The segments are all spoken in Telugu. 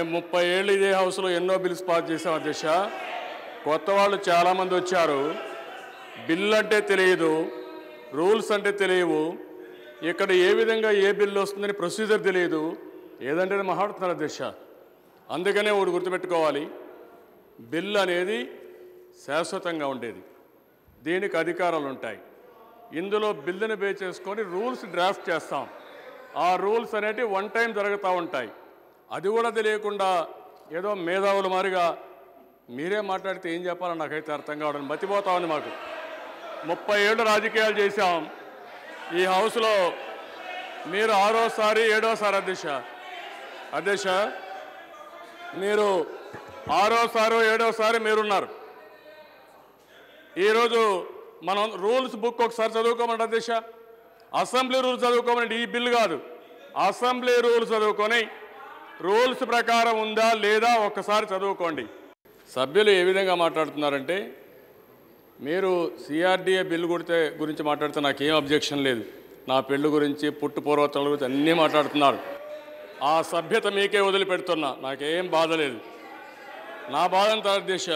మేము 30 ఏళ్ళు ఇదే హౌస్లో ఎన్నో బిల్స్ పాస్ చేసాం అధ్యక్ష. కొత్త వాళ్ళు చాలామంది వచ్చారు. బిల్ అంటే తెలియదు, రూల్స్ అంటే తెలియవు, ఇక్కడ ఏ విధంగా ఏ బిల్లు వస్తుందని ప్రొసీజర్ తెలియదు, ఏదంటే మాట్లాడుతున్నారు అధ్యక్ష. అందుకనే ఒకటి గుర్తుపెట్టుకోవాలి, బిల్ అనేది శాశ్వతంగా ఉండేది, దీనికి అధికారాలు ఉంటాయి. ఇందులో బిల్లుని బేస్ చేసుకొని రూల్స్ డ్రాఫ్ట్ చేస్తాం. ఆ రూల్స్ అనేవి వన్ టైం జరుగుతూ ఉంటాయి. అది కూడా తెలియకుండా ఏదో మేధావుల మారిగా మీరే మాట్లాడితే ఏం చెప్పాలో నాకైతే అర్థం కావడం మతిపోతా ఉంది. మాకు 30 ఏళ్ళు రాజకీయాలు చేశాం. ఈ హౌస్లో మీరు 6వసారి 7వసారి అధ్యక్ష మీరు 6వసారి 7వసారి మీరున్నారు. ఈరోజు మనం రూల్స్ బుక్ ఒకసారి చదువుకోమండి అధ్యక్ష. అసెంబ్లీ రూల్స్ చదువుకోమండి, ఈ బిల్లు కాదు. అసెంబ్లీ రూల్స్ చదువుకొని రూల్స్ ప్రకారం ఉందా లేదా ఒక్కసారి చదువుకోండి. సభ్యులు ఏ విధంగా మాట్లాడుతున్నారంటే, మీరు సిఆర్డీఏ బిల్లు గురించి మాట్లాడితే నాకేం అబ్జెక్షన్ లేదు. నా పెళ్ళి గురించి, పుట్టు పూర్వోత్తరాల గురించి అన్నీ మాట్లాడుతున్నారు. ఆ సభ్యత మీకే వదిలిపెడుతున్నా, నాకేం బాధ లేదు. నా బాధ అంతా అధ్యక్ష,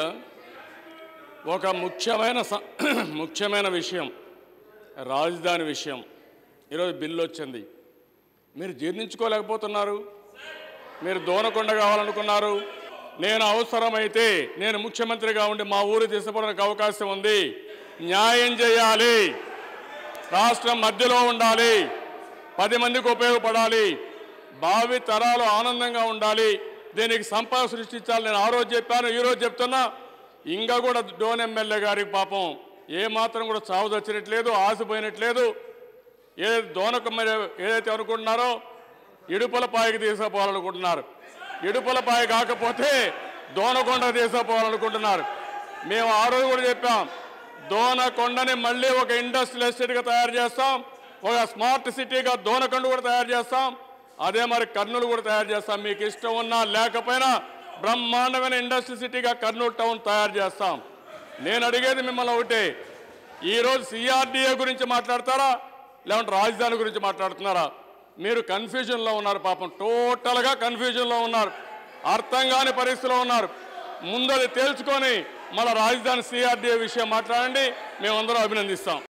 ఒక ముఖ్యమైన విషయం, రాజధాని విషయం. ఈరోజు బిల్లు వచ్చింది, మీరు జీర్ణించుకోలేకపోతున్నారు. మీరు దోనకొండ కావాలనుకున్నారు. నేను అవసరమైతే నేను ముఖ్యమంత్రిగా ఉండి మా ఊరు తీసుకోవడానికి అవకాశం ఉంది. న్యాయం చేయాలి, రాష్ట్రం మధ్యలో ఉండాలి, 10 మందికి ఉపయోగపడాలి, భావి తరాలు ఆనందంగా ఉండాలి, దీనికి సంపద సృష్టించాలి. నేను ఆ రోజు చెప్పాను, ఈరోజు చెప్తున్నా. ఇంకా కూడా డోన్ ఎమ్మెల్యే గారికి పాపం ఏమాత్రం కూడా చావు తెచ్చినట్లేదు, ఆశపోయినట్లేదు. ఏదైతే అనుకుంటున్నారో ఇడుపులపాయకి తీసుకుపోవాలనుకుంటున్నారు. ఇడుపులపాయ కాకపోతే దోనకొండ తీసుకుపోవాలనుకుంటున్నారు. మేము ఆ రోజు కూడా చెప్పాం, దోనకొండని మళ్ళీ ఒక ఇండస్ట్రియల్ ఎస్టేట్గా తయారు చేస్తాం, ఒక స్మార్ట్ సిటీగా దోనకొండ కూడా తయారు చేస్తాం, అదే మరి కర్నూలు కూడా తయారు చేస్తాం. మీకు ఇష్టం ఉన్నా లేకపోయినా బ్రహ్మాండమైన ఇండస్ట్రియల్ సిటీగా కర్నూలు టౌన్ తయారు చేస్తాం. నేను అడిగేది మిమ్మల్ని ఒకటే, ఈరోజు సిఆర్డీఏ గురించి మాట్లాడతారా లేకుంటే రాజధాని గురించి మాట్లాడుతున్నారా? మీరు కన్ఫ్యూజన్లో ఉన్నారు. పాపం టోటల్గా కన్ఫ్యూజన్లో ఉన్నారు, అర్థం కాని పరిస్థితిలో ఉన్నారు. ముందు అది తేల్చుకొని మళ్ళీ రాజధాని సిఆర్డీఏ విషయం మాట్లాడండి, మేమందరం అభినందిస్తాం.